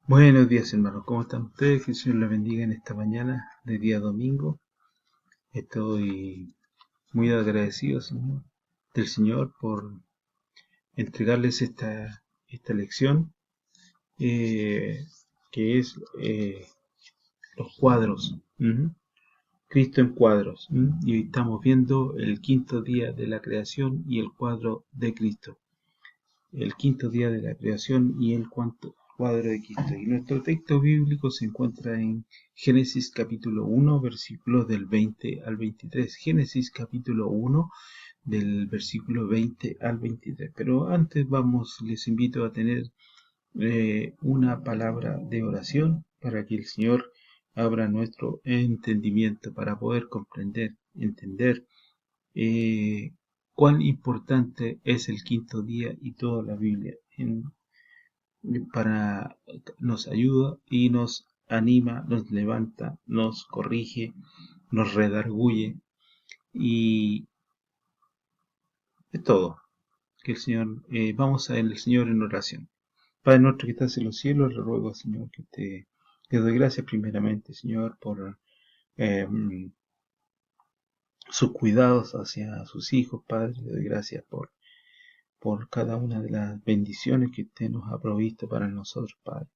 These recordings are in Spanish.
Buenos días, hermanos. ¿Cómo están ustedes? Que el Señor les bendiga en esta mañana de día domingo. Estoy muy agradecido, Señor, del Señor por entregarles esta lección, eh, que es los cuadros. Cristo en cuadros. Y hoy estamos viendo el quinto día de la creación y el cuadro de Cristo. El quinto día de la creación y el cuadro de Cristo. Y nuestro texto bíblico se encuentra en Génesis capítulo 1, versículos del 20 al 23. Génesis capítulo 1, del versículo 20 al 23. Pero antes les invito a tener una palabra de oración para que el Señor abra nuestro entendimiento para poder comprender, entender eh, cuán importante es el quinto día y toda la Biblia para nos ayuda y nos anima, nos levanta, nos corrige, nos redarguye y es todo. Que el Señor, vamos a el Señor en oración. Padre nuestro que estás en los cielos, le ruego, Señor, te doy gracias primeramente, Señor, por eh, sus cuidados hacia sus hijos, Padre. Le doy gracias por cada una de las bendiciones que usted nos ha provisto para nosotros, Padre.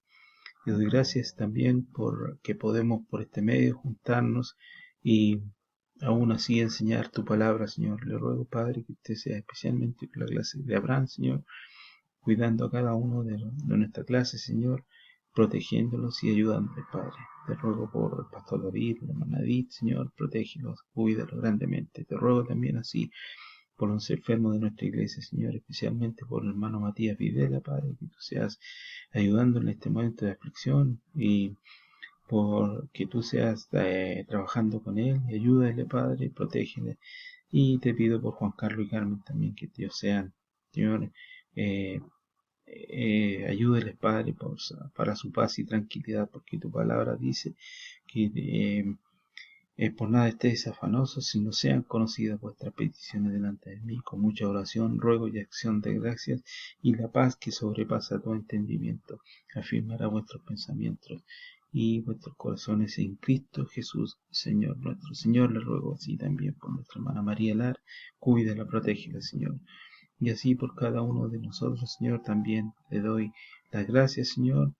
Le doy gracias también por que podemos por este medio juntarnos y aún así enseñar tu palabra, Señor. Le ruego, Padre, que usted sea especialmente con la clase de Abraham, Señor, cuidando a cada uno de nuestra clase, Señor, protegiéndolos y ayudándoles, Padre. Te ruego por el pastor David, la hermana Edith, Señor, protégelos, cuídalos grandemente. Te ruego también así por los enfermos de nuestra iglesia, Señor, especialmente por el hermano Matías Videla, Padre, que tú seas ayudando en este momento de aflicción y por que tú seas trabajando con él y ayúdale, Padre, y protégele. Y te pido por Juan Carlos y Carmen también que Dios sean, Señor, eh, ayúdeles, Padre, para su paz y tranquilidad, porque tu palabra dice que por nada estéis afanosos, sino sean conocidas vuestras peticiones delante de mí, con mucha oración, ruego y acción de gracias, y la paz que sobrepasa todo entendimiento, afirmará vuestros pensamientos y vuestros corazones en Cristo Jesús, Señor nuestro. Señor, le ruego así también por nuestra hermana María Lar, cuídala, protégela, Señor. Y así por cada uno de nosotros, Señor, también le doy las gracias, Señor,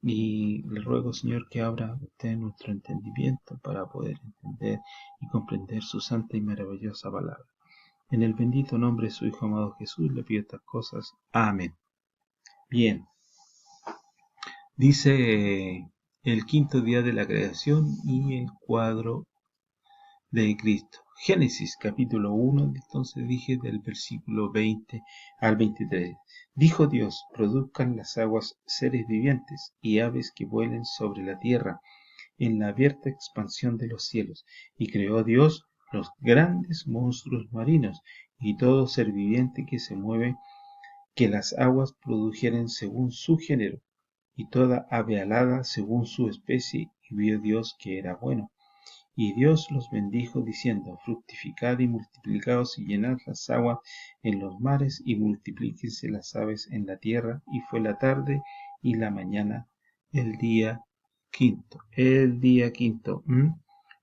y le ruego, Señor, que abra usted nuestro entendimiento para poder entender y comprender su santa y maravillosa palabra. En el bendito nombre de su Hijo amado Jesús le pido estas cosas. Amén. Bien, dice el quinto día de la creación y el cuadro de Cristo. Génesis capítulo 1, entonces dije del versículo 20 al 23. Dijo Dios, produzcan las aguas seres vivientes y aves que vuelen sobre la tierra en la abierta expansión de los cielos. Y creó Dios los grandes monstruos marinos y todo ser viviente que se mueve, que las aguas produjeren según su género, y toda ave alada según su especie, y vio Dios que era bueno. Y Dios los bendijo diciendo, fructificad y multiplicaos y llenad las aguas en los mares y multiplíquense las aves en la tierra. Y fue la tarde y la mañana el día quinto. El día quinto.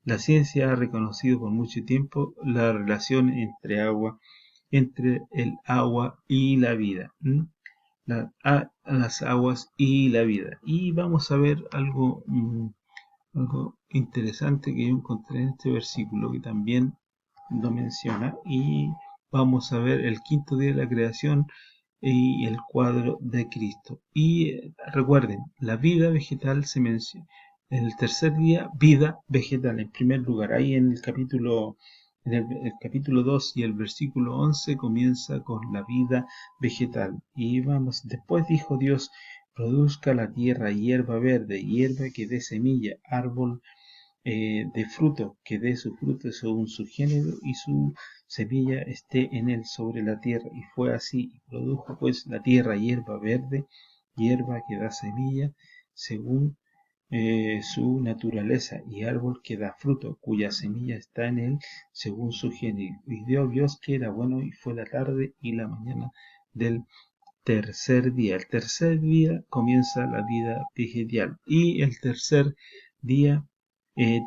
La ciencia ha reconocido por mucho tiempo la relación entre el agua y la vida. Las aguas y la vida. Y vamos a ver algo interesante que yo encontré en este versículo que también lo menciona, y vamos a ver el quinto día de la creación y el cuadro de Cristo. Y recuerden, la vida vegetal se menciona en el tercer día, vida vegetal en primer lugar. Ahí en el capítulo 2 y el versículo 11 comienza con la vida vegetal. Y vamos, después dijo Dios, produzca la tierra hierba verde, hierba que dé semilla, árbol de fruto, que dé su fruto según su género, y su semilla esté en él sobre la tierra. Y fue así, y produjo pues la tierra hierba verde, hierba que da semilla, según su naturaleza, y árbol que da fruto, cuya semilla está en él, según su género. Y dio Dios que era bueno, y fue la tarde y la mañana del tercer día. El tercer día comienza la vida vegetal y el tercer día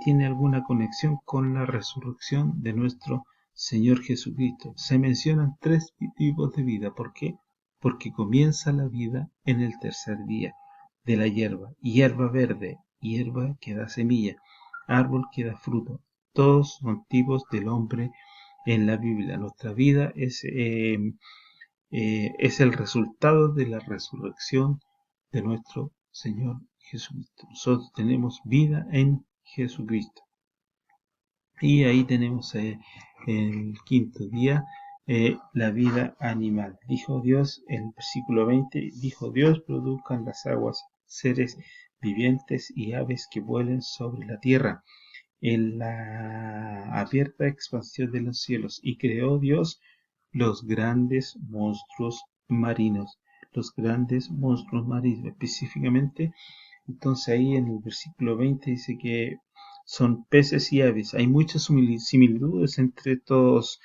tiene alguna conexión con la resurrección de nuestro Señor Jesucristo. Se mencionan tres tipos de vida. ¿Por qué? Porque comienza la vida en el tercer día de la hierba verde, hierba que da semilla, árbol que da fruto. Todos son tipos del hombre en la Biblia. Nuestra vida es el resultado de la resurrección de nuestro Señor Jesucristo. Nosotros tenemos vida en Jesucristo. Y ahí tenemos el quinto día, la vida animal. Dijo Dios en el versículo 20, dijo Dios, produzcan las aguas seres vivientes y aves que vuelen sobre la tierra en la abierta expansión de los cielos, y creó Dios los grandes monstruos marinos, específicamente. Entonces ahí en el versículo 20 dice que son peces y aves. Hay muchas similitudes entre estos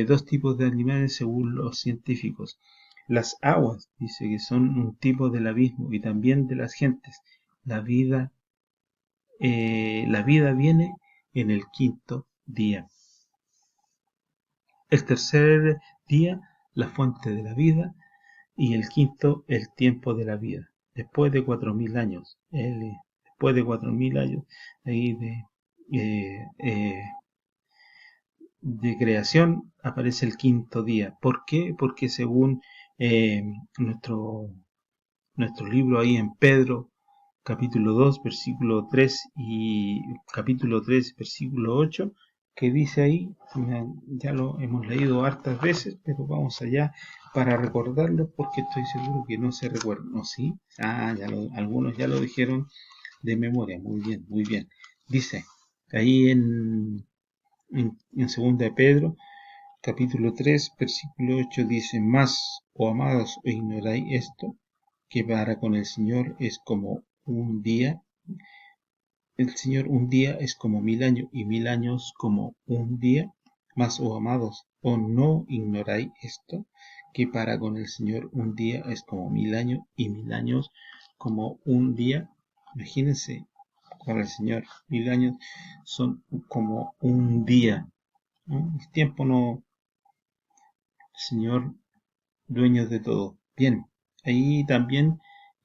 dos tipos de animales según los científicos. Las aguas, dice que son un tipo del abismo y también de las gentes. La vida viene en el quinto día. El tercer día, la fuente de la vida, y el quinto, el tiempo de la vida. Después de 4000 años, después de 4000 años ahí de creación, aparece el quinto día. ¿Por qué? Porque según eh, nuestro, nuestro libro ahí en Pedro, capítulo 2, versículo 3 y capítulo 3, versículo 8, que dice ahí, ya lo hemos leído hartas veces, pero vamos allá para recordarlo porque estoy seguro que no se recuerdan, ¿no? ¿Sí? Algunos ya lo dijeron de memoria, muy bien, muy bien. Dice, ahí en segunda de Pedro, capítulo 3, versículo 8, dice, más, oh amados, ¿o ignoráis esto? Que para con el Señor es como un día, el Señor un día es como 1000 años y 1000 años como un día. Mas, oh amados, ¿o no ignoráis esto? Que para con el Señor un día es como 1000 años y 1000 años como un día. Imagínense, para el Señor 1000 años son como un día, ¿no? El tiempo no, Señor, dueños de todo. Bien, ahí también,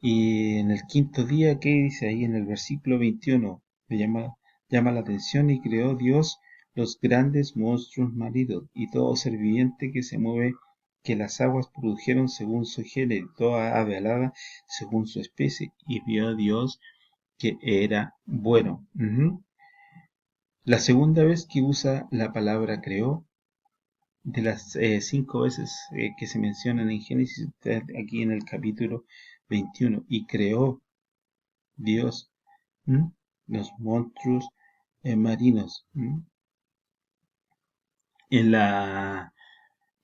y en el quinto día, ¿qué dice ahí en el versículo 21? Me llama la atención, y creó Dios los grandes monstruos marinos y todo ser viviente que se mueve, que las aguas produjeron según su género, y toda ave alada según su especie, y vio Dios que era bueno. La segunda vez que usa la palabra creó, de las 5 veces que se mencionan en Génesis, aquí en el capítulo 21, y creó Dios los monstruos marinos. En la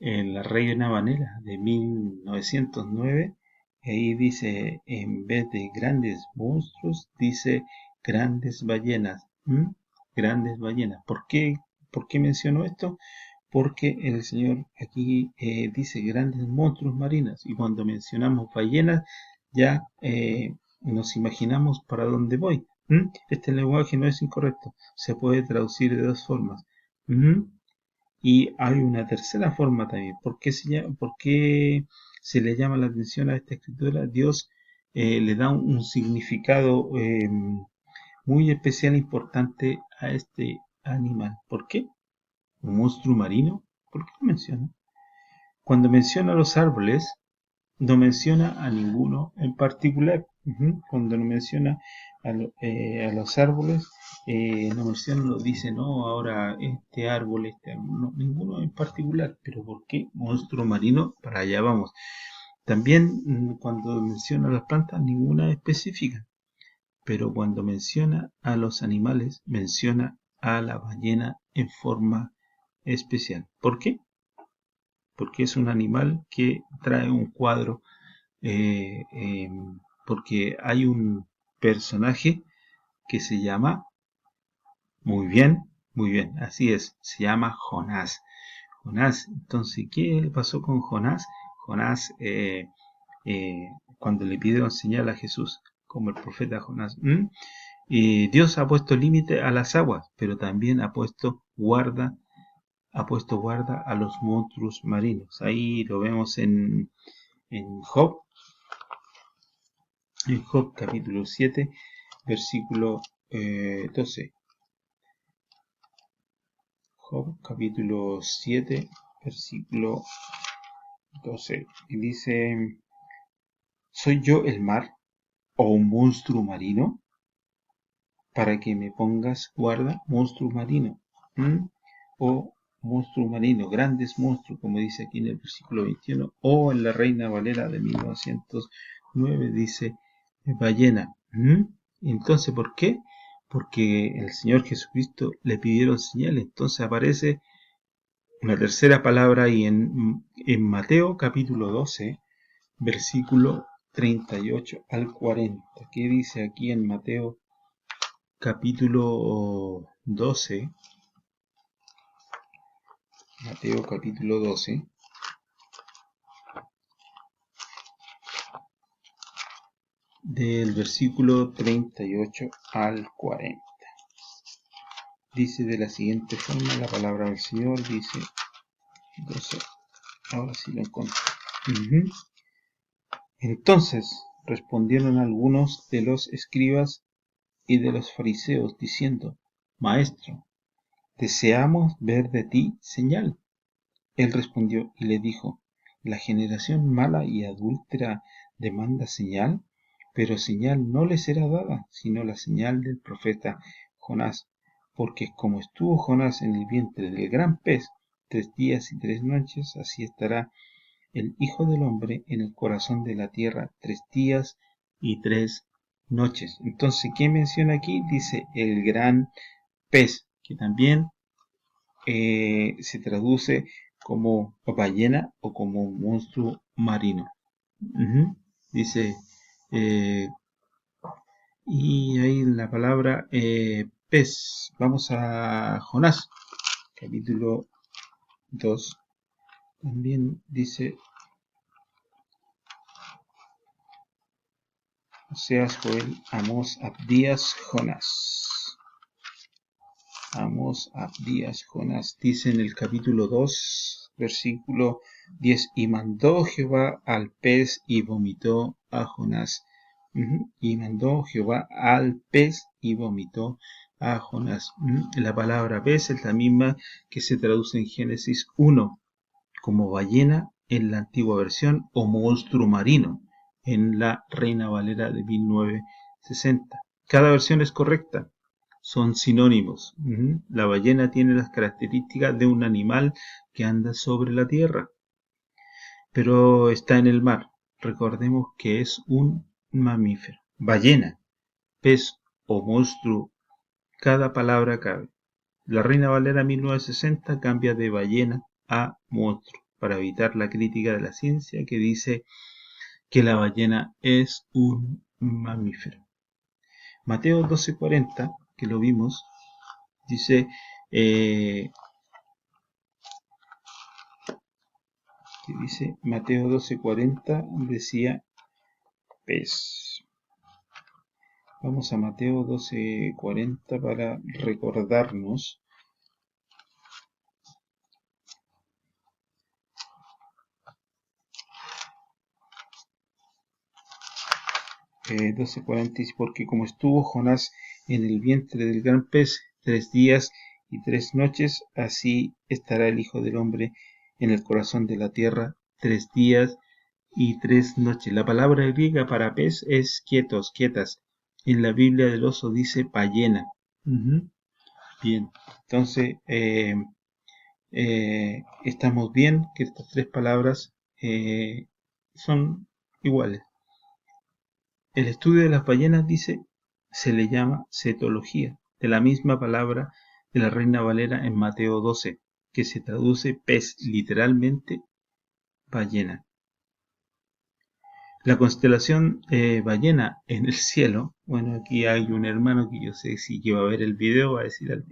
Reina Valera de 1909, ahí dice, en vez de grandes monstruos, dice grandes ballenas. Grandes ballenas. ¿Por qué menciono esto? Porque el Señor aquí dice grandes monstruos marinos, y cuando mencionamos ballenas ya nos imaginamos para dónde voy. Este lenguaje no es incorrecto, se puede traducir de dos formas. Y hay una tercera forma también. ¿Por qué se le llama la atención a esta escritura? Dios le da un significado muy especial e importante a este animal. ¿Por qué? ¿Un monstruo marino? ¿Por qué lo menciona? Cuando menciona los árboles, no menciona a ninguno en particular. Cuando no menciona a los árboles, no menciona, no dice, no, ahora este árbol, no, ninguno en particular. ¿Pero por qué? Monstruo marino, para allá vamos. También cuando menciona las plantas, ninguna específica. Pero cuando menciona a los animales, menciona a la ballena en forma especial. ¿Por qué? Porque es un animal que trae un cuadro, porque hay un personaje que se llama, muy bien, así es, se llama Jonás. Jonás, entonces, ¿qué pasó con Jonás? Jonás cuando le pidieron señal a Jesús, como el profeta Jonás. Dios ha puesto límite a las aguas, pero también ha puesto guarda a los monstruos marinos. Ahí lo vemos en Job capítulo 7, versículo 12. Job capítulo 7, versículo 12. Y dice: ¿soy yo el mar o un monstruo marino para que me pongas guarda? Monstruo marino. O monstruo marino, grandes monstruos, como dice aquí en el versículo 21, o en la Reina Valera de 1909 dice ballena. Entonces, ¿por qué? Porque el Señor Jesucristo le pidieron señal. Entonces aparece una tercera palabra ahí en Mateo capítulo 12, versículo 38 al 40. ¿Qué dice aquí en Mateo capítulo 12? Mateo capítulo 12, del versículo 38 al 40. Dice de la siguiente forma la palabra del Señor, dice 12. Ahora sí lo encontré. Entonces respondieron algunos de los escribas y de los fariseos, diciendo: Maestro, deseamos ver de ti señal. Él respondió y le dijo: la generación mala y adúltera demanda señal, pero señal no le será dada, sino la señal del profeta Jonás. Porque como estuvo Jonás en el vientre del gran pez 3 días y 3 noches, así estará el Hijo del Hombre en el corazón de la tierra 3 días y 3 noches. Entonces, ¿qué menciona aquí? Dice el gran pez, que también se traduce como ballena o como monstruo marino. Dice, y ahí la palabra pez. Vamos a Jonás, capítulo 2. También dice Oseas, Joel, Amós, Abdías, Jonás. Amós, Abdías, Jonás. Dice en el capítulo 2, versículo 10: y mandó Jehová al pez y vomitó a Jonás. Y mandó Jehová al pez y vomitó a Jonás. La palabra pez es la misma que se traduce en Génesis 1 como ballena en la antigua versión o monstruo marino en la Reina Valera de 1960. Cada versión es correcta, son sinónimos. La ballena tiene las características de un animal que anda sobre la tierra, pero está en el mar. Recordemos que es un mamífero. Ballena, pez o monstruo, cada palabra cabe. La Reina Valera 1960 cambia de ballena a monstruo para evitar la crítica de la ciencia que dice que la ballena es un mamífero. Mateo 12:40, que lo vimos, dice Mateo 12:40 decía pez. Vamos a Mateo 12:40 para recordarnos. 12:40, porque como estuvo Jonás en el vientre del gran pez 3 días y 3 noches, así estará el Hijo del Hombre en el corazón de la tierra 3 días y 3 noches. La palabra griega para pez es quietos, quietas. En la Biblia del Oso dice ballena. Bien, entonces estamos bien que estas 3 palabras son iguales. El estudio de las ballenas, dice, se le llama cetología, de la misma palabra de la Reina Valera en Mateo 12, que se traduce pez, literalmente ballena. La constelación ballena en el cielo, bueno, aquí hay un hermano que yo sé si que va a ver el video, va a decir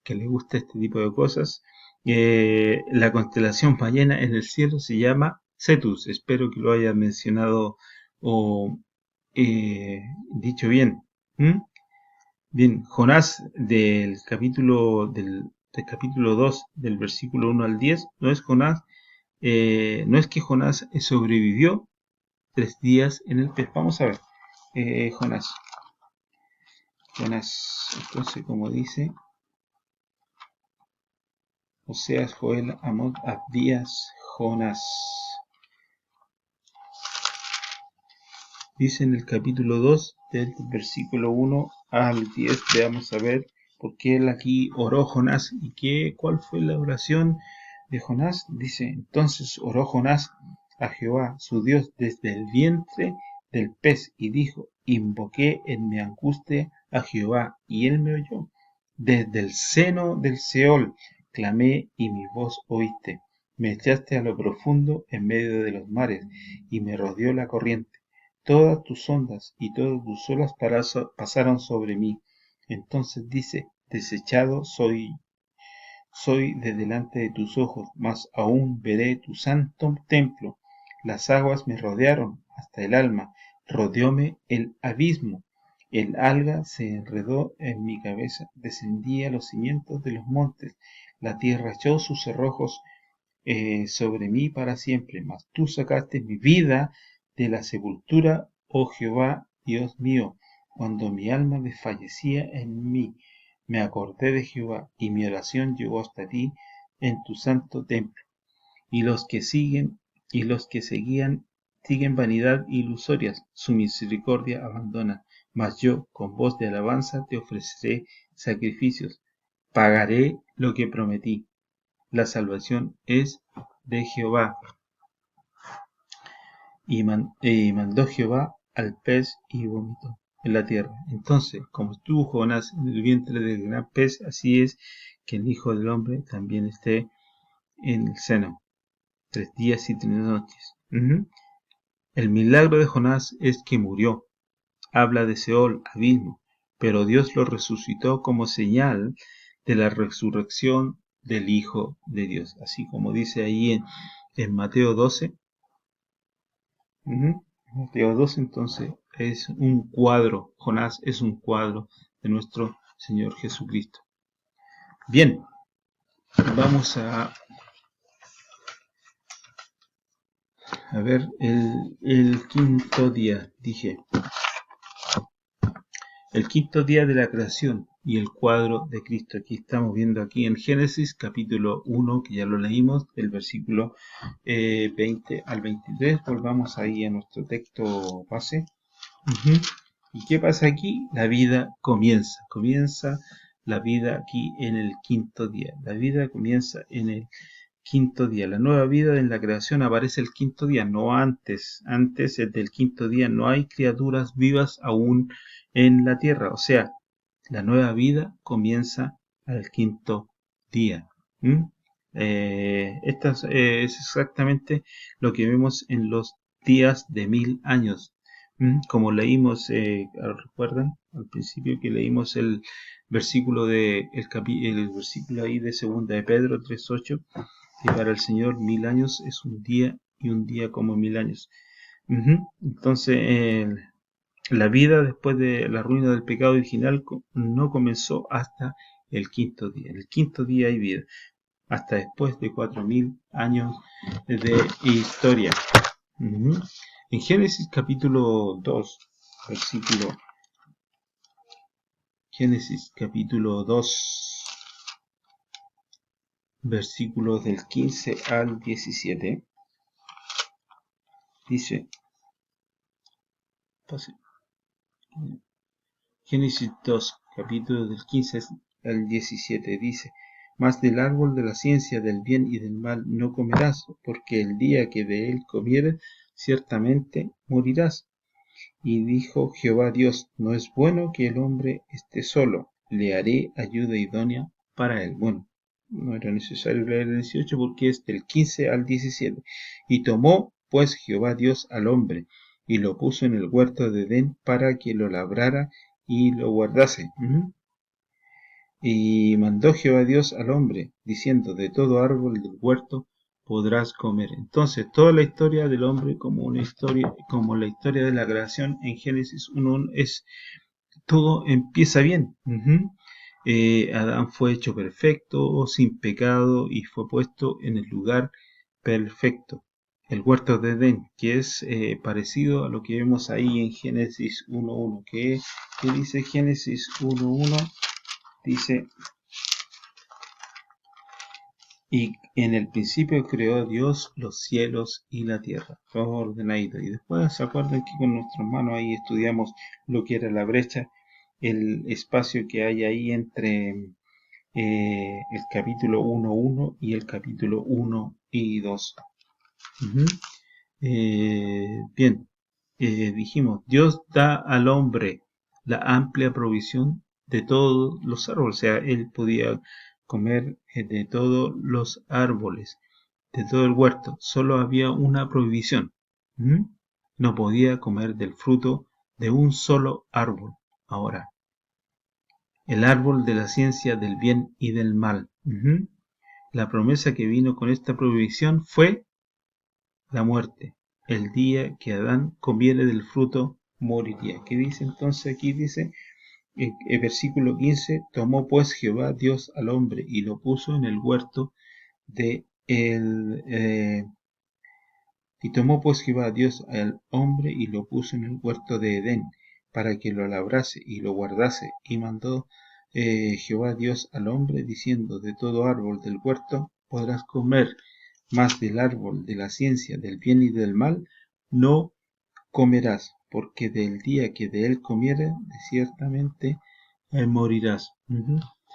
que le gusta este tipo de cosas. La constelación ballena en el cielo se llama Cetus, espero que lo haya mencionado o dicho bien. ¿Mm? Bien, Jonás del capítulo 2, del versículo 1 al 10, no es Jonás, no es que Jonás sobrevivió 3 días en el pez. Vamos a ver, Jonás, entonces como dice, Oseas, Joel, Amós, Abdías, Jonás. Dice en el capítulo 2, del versículo 1 al 10, veamos a ver por qué él aquí oró Jonás y cuál fue la oración de Jonás. Dice, entonces oró Jonás a Jehová, su Dios, desde el vientre del pez y dijo, invoqué en mi angustia a Jehová y él me oyó. Desde el seno del Seol clamé y mi voz oíste. Me echaste a lo profundo en medio de los mares y me rodeó la corriente. Todas tus ondas y todas tus olas pasaron sobre mí. Entonces dice, desechado soy de delante de tus ojos, mas aún veré tu santo templo. Las aguas me rodearon hasta el alma, rodeóme el abismo. El alga se enredó en mi cabeza, descendí a los cimientos de los montes. La tierra echó sus cerrojos sobre mí para siempre, mas tú sacaste mi vida de la sepultura, oh Jehová, Dios mío, cuando mi alma desfallecía en mí. Me acordé de Jehová, y mi oración llegó hasta ti en tu santo templo. Y los que siguen vanidad ilusorias, su misericordia abandona. Mas yo, con voz de alabanza, te ofreceré sacrificios. Pagaré lo que prometí. La salvación es de Jehová. Y mandó Jehová al pez y vomitó en la tierra. Entonces, como estuvo Jonás en el vientre del gran pez, así es que el Hijo del Hombre también esté en el seno. 3 días y 3 noches. El milagro de Jonás es que murió. Habla de Seol, abismo, pero Dios lo resucitó como señal de la resurrección del Hijo de Dios. Así como dice ahí en Mateo 12. Mateo 12, entonces, es un cuadro. Jonás es un cuadro de nuestro Señor Jesucristo. Bien, vamos a ver el quinto día. Dije, el quinto día de la creación y el cuadro de Cristo. Aquí estamos viendo aquí en Génesis capítulo 1, que ya lo leímos, del versículo 20 al 23. Volvamos ahí a nuestro texto base. ¿Y qué pasa aquí? La vida comienza la vida aquí en el quinto día. La vida comienza en el quinto día. La nueva vida en la creación aparece el quinto día, no antes. Antes del quinto día no hay criaturas vivas aún en la tierra. O sea, la nueva vida comienza al quinto día. Esto es exactamente lo que vemos en los días de 1000 años. Como leímos, recuerdan al principio que leímos el versículo el versículo ahí de segunda de Pedro 3:8, que para el Señor 1000 años es un día y un día como 1000 años. Entonces, la vida después de la ruina del pecado original no comenzó hasta el quinto día. En el quinto día hay vida, hasta después de 4000 años de historia. En Génesis capítulo 2, Génesis capítulo 2, versículos del 15 al 17, dice, Génesis 2, capítulo del 15 al 17, dice, mas del árbol de la ciencia del bien y del mal no comerás, porque el día que de él comieres, ciertamente morirás. Y dijo Jehová Dios, no es bueno que el hombre esté solo, le haré ayuda idónea para él. Bueno, no era necesario leer el 18 porque es del 15 al 17. Y tomó pues Jehová Dios al hombre, y lo puso en el huerto de Edén para que lo labrara y lo guardase. Y mandó Jehová Dios al hombre, diciendo, de todo árbol del huerto podrás comer. Entonces, toda la historia del hombre como una historia, como la historia de la creación en Génesis 1 es todo empieza bien. Adán fue hecho perfecto, sin pecado, y fue puesto en el lugar perfecto, el huerto de Edén, que es parecido a lo que vemos ahí en Génesis 1.1. ¿Qué dice Génesis 1.1? Dice: y en el principio creó Dios los cielos y la tierra, todo ordenadito. Y después, ¿se acuerdan que con nuestros hermanos ahí estudiamos lo que era la brecha, el espacio que hay ahí entre el capítulo 1.1 y el capítulo 1 y 2? Bien, dijimos, Dios da al hombre la amplia provisión de todos los árboles, o sea, él podía comer de todos los árboles, de todo el huerto. Solo había una prohibición: no podía comer del fruto de un solo árbol. Ahora, el árbol de la ciencia del bien y del mal. La promesa que vino con esta prohibición fue la muerte. El día que Adán comiere del fruto, moriría. ¿Qué dice entonces aquí? Dice el versículo 15: tomó pues Jehová Dios al hombre y lo puso en el huerto de y tomó pues Jehová Dios al hombre y lo puso en el huerto de Edén, para que lo labrase y lo guardase. Y mandó Jehová Dios al hombre, diciendo: de todo árbol del huerto podrás comer, mas del árbol de la ciencia del bien y del mal no comerás, porque del día que de él comieres, ciertamente morirás.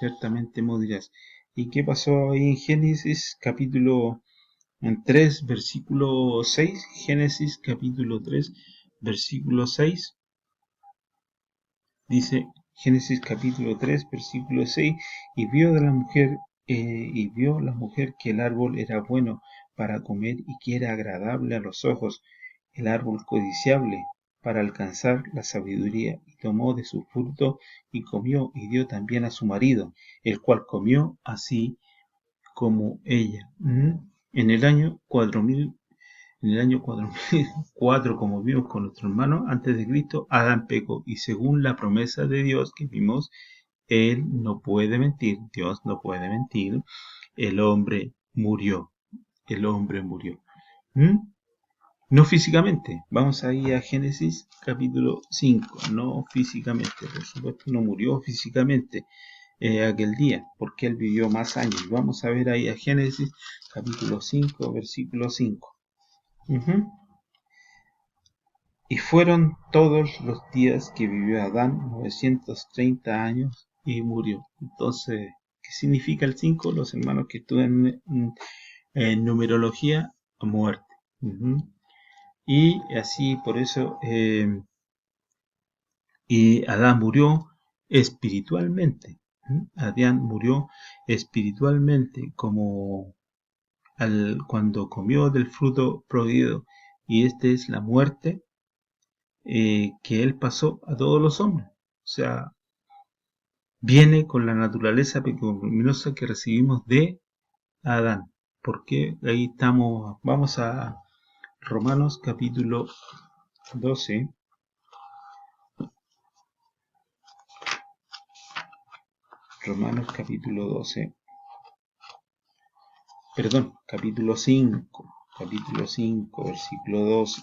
Ciertamente morirás. ¿Y qué pasó ahí en Génesis capítulo 3, versículo 6? Génesis capítulo 3, versículo 6. Dice Génesis capítulo 3, versículo 6: y vio la mujer que el árbol era bueno para comer y que era agradable a los ojos, el árbol codiciable para alcanzar la sabiduría, y tomó de su fruto y comió, y dio también a su marido, el cual comió así como ella. En el año 4000, en el año 4004, como vimos con nuestro hermano, antes de Cristo, Adán pecó, y según la promesa de Dios que vimos, él no puede mentir, Dios no puede mentir, el hombre murió, el hombre murió. No físicamente, vamos ahí a Génesis capítulo 5, no físicamente, por supuesto no murió físicamente aquel día, porque él vivió más años. Vamos a ver ahí a Génesis capítulo 5, versículo 5. Y fueron todos los días que vivió Adán 930 años y murió. Entonces, ¿qué significa el 5? Los hermanos que estudian en numerología, muerte. Y así, por eso, y Adán murió espiritualmente. Adán murió espiritualmente, como cuando comió del fruto prohibido. Y esta es la muerte que él pasó a todos los hombres. O sea, viene con la naturaleza pecaminosa que recibimos de Adán. Porque ahí estamos, vamos a Romanos capítulo 12. Romanos capítulo 12. Perdón, capítulo 5. Capítulo 5, versículo 12.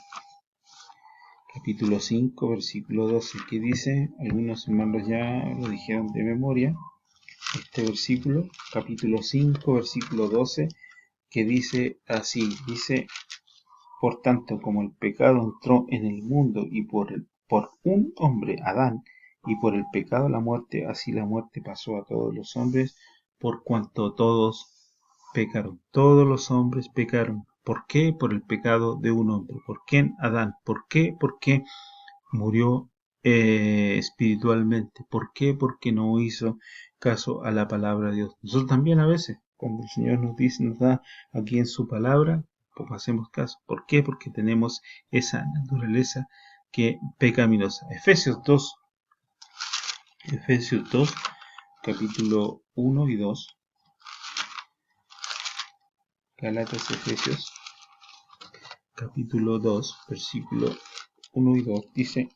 Capítulo 5, versículo 12. ¿Qué dice? Algunos hermanos ya lo dijeron de memoria. Este versículo, capítulo 5, versículo 12, que dice así: dice: por tanto, como el pecado entró en el mundo y por un hombre, Adán, y por el pecado la muerte, así la muerte pasó a todos los hombres, por cuanto todos pecaron. Todos los hombres pecaron. ¿Por qué? Por el pecado de un hombre. ¿Por qué Adán? ¿Por qué? Porque murió espiritualmente. ¿Por qué? Porque no hizo caso a la palabra de Dios. Nosotros también a veces, cuando el Señor nos dice, nos da aquí en su palabra, pues hacemos caso. ¿Por qué? Porque tenemos esa naturaleza que pecaminosa. Efesios 2, capítulo 1 y 2. Gálatas, Efesios, capítulo 2, versículo 1 y 2, dice: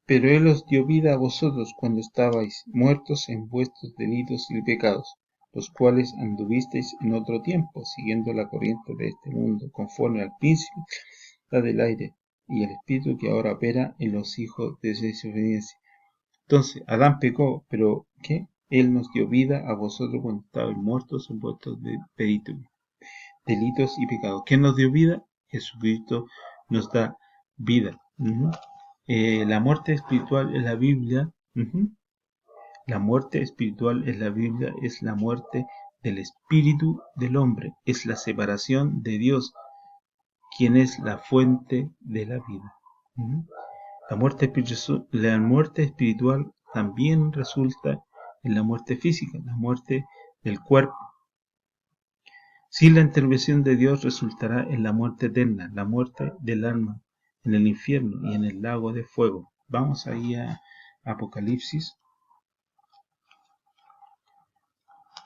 Pero Él os dio vida a vosotros cuando estabais muertos en vuestros delitos y pecados, los cuales anduvisteis en otro tiempo, siguiendo la corriente de este mundo, conforme al príncipe del aire, y el espíritu que ahora opera en los hijos de desobediencia. Entonces, Adán pecó, pero ¿qué? Él nos dio vida a vosotros cuando estabais muertos en vuestros delitos y pecados. ¿Quién nos dio vida? Jesucristo nos da vida. La muerte espiritual en la Biblia, la muerte espiritual en la Biblia es la muerte del espíritu del hombre, es la separación de Dios, quien es la fuente de la vida. La muerte espiritual también resulta en la muerte física, la muerte del cuerpo. Sin la intervención de Dios resultará en la muerte eterna, la muerte del alma, en el infierno y en el lago de fuego. Vamos ahí a Apocalipsis,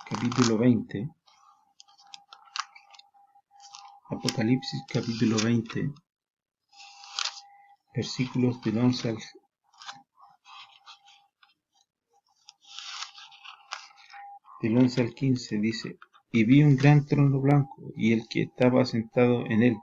capítulo 20. Apocalipsis, capítulo 20, versículos del 11 al 15, dice: Y vi un gran trono blanco, y el que estaba sentado en él,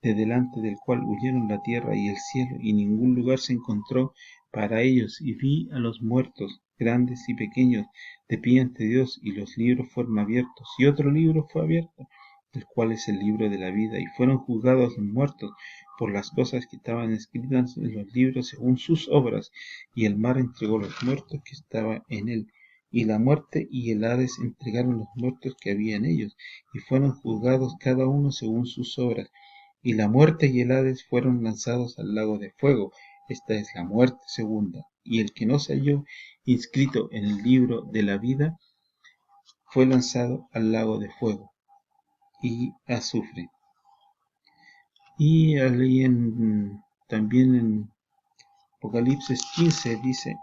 de delante del cual huyeron la tierra y el cielo, y ningún lugar se encontró para ellos. Y vi a los muertos, grandes y pequeños, de pie ante Dios, y los libros fueron abiertos. Y otro libro fue abierto, el cual es el libro de la vida, y fueron juzgados los muertos por las cosas que estaban escritas en los libros según sus obras. Y el mar entregó los muertos que estaban en él, y la muerte y el Hades entregaron los muertos que había en ellos, y fueron juzgados cada uno según sus obras. Y la muerte y el Hades fueron lanzados al lago de fuego. Esta es la muerte segunda. Y el que no se halló inscrito en el libro de la vida fue lanzado al lago de fuego y azufre. Y también en Apocalipsis 15 dice,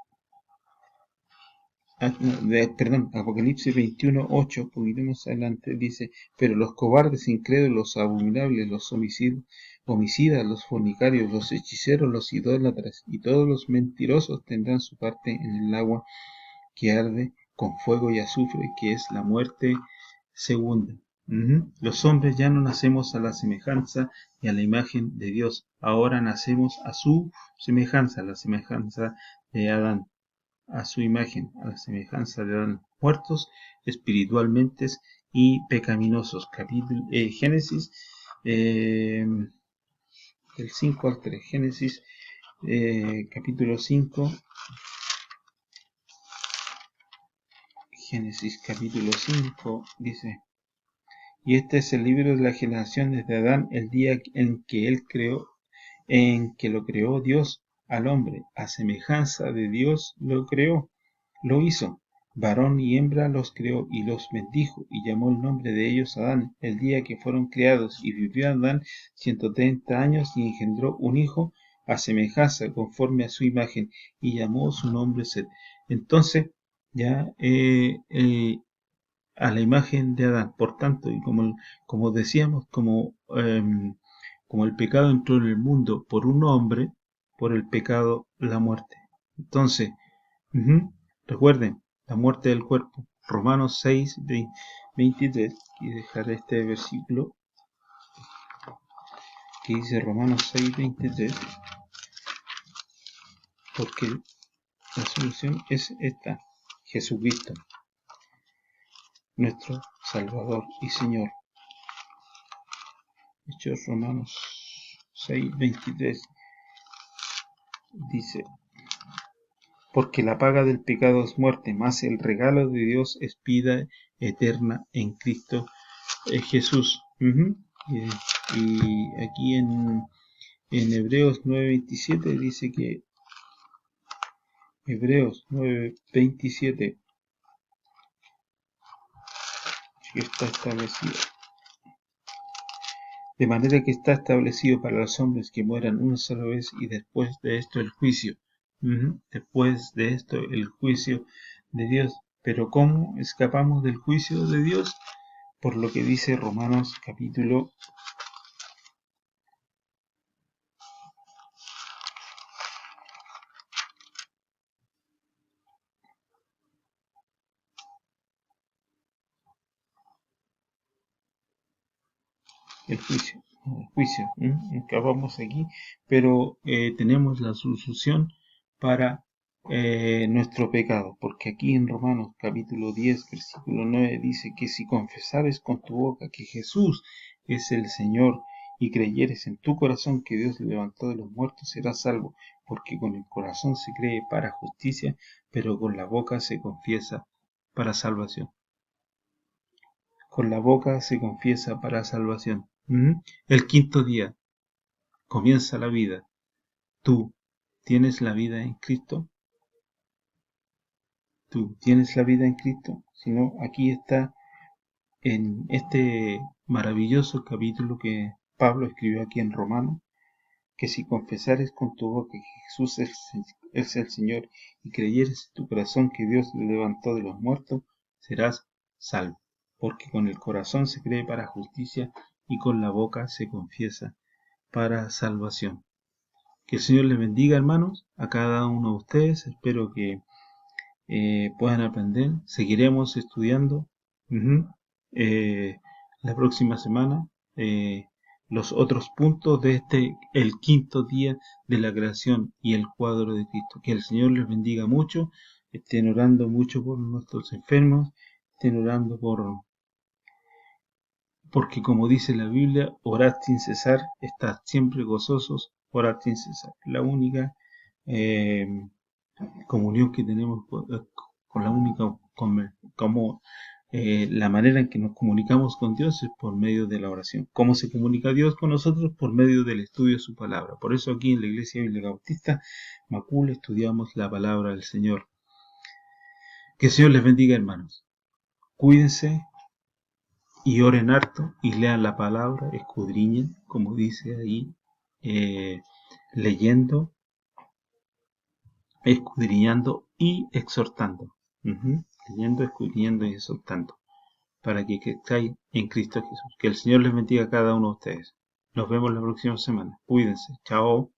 Apocalipsis 21, 8, poquito más adelante, dice: Pero los cobardes, incrédulos, los abominables, los homicidas, los fornicarios, los hechiceros, los idólatras y todos los mentirosos tendrán su parte en el agua que arde con fuego y azufre, que es la muerte segunda. Los hombres ya no nacemos a la semejanza y a la imagen de Dios, ahora nacemos a su semejanza, a la semejanza de Adán, a su imagen, a la semejanza de Adán, muertos espiritualmente y pecaminosos. Génesis, del 5 al 3. Génesis, capítulo 5. Génesis, capítulo 5, dice: Y este es el libro de las generaciones de Adán, el día en que lo creó Dios al hombre, a semejanza de Dios lo creó, lo hizo, varón y hembra los creó y los bendijo, y llamó el nombre de ellos Adán, el día que fueron creados. Y vivió Adán 130 años y engendró un hijo a semejanza, conforme a su imagen, y llamó su nombre Set. Entonces, ya a la imagen de Adán. Por tanto, y como decíamos, como el pecado entró en el mundo por un hombre, por el pecado la muerte. Entonces, recuerden, la muerte del cuerpo. Romanos 6, 23, y dejaré este versículo que dice Romanos 6, 23, porque la solución es esta: Jesucristo, nuestro Salvador y Señor. Hechos Romanos 6, 23 dice: Porque la paga del pecado es muerte, mas el regalo de Dios es vida eterna en Cristo Jesús. Y aquí en Hebreos 9:27 dice que Hebreos 9:27 que está establecido. De manera que está establecido para los hombres que mueran una sola vez, y después de esto el juicio. Después de esto el juicio de Dios. Pero ¿cómo escapamos del juicio de Dios? Por lo que dice Romanos capítulo el juicio, acabamos aquí, pero tenemos la solución para nuestro pecado, porque aquí en Romanos capítulo 10, versículo 9 dice que si confesares con tu boca que Jesús es el Señor y creyeres en tu corazón que Dios le levantó de los muertos, serás salvo, porque con el corazón se cree para justicia, pero con la boca se confiesa para salvación. Con la boca se confiesa para salvación. El quinto día comienza la vida. ¿Tú tienes la vida en Cristo? ¿Tú tienes la vida en Cristo? Si no, aquí está en este maravilloso capítulo que Pablo escribió aquí en Romanos, que si confesares con tu boca que Jesús es el Señor y creyeres en tu corazón que Dios le levantó de los muertos, serás salvo. Porque con el corazón se cree para justicia y con la boca se confiesa para salvación. Que el Señor les bendiga, hermanos, a cada uno de ustedes. Espero que puedan aprender. Seguiremos estudiando eh, la próxima semana los otros puntos de el quinto día de la creación y el cuadro de Cristo. Que el Señor les bendiga mucho. Estén orando mucho por nuestros enfermos. Estén orando porque como dice la Biblia, orad sin cesar, estad siempre gozosos, orad sin cesar. La única eh, comunión que tenemos con la única, como la manera en que nos comunicamos con Dios es por medio de la oración. ¿Cómo se comunica Dios con nosotros? Por medio del estudio de su palabra. Por eso aquí en la Iglesia Bíblica Bautista Macul estudiamos la palabra del Señor. Que el Señor les bendiga, hermanos. Cuídense y oren harto y lean la palabra, escudriñen, como dice ahí, leyendo, escudriñando y exhortando. Leyendo, escudriñando y exhortando, para que estéis en Cristo Jesús. Que el Señor les bendiga a cada uno de ustedes. Nos vemos la próxima semana. Cuídense. Chao.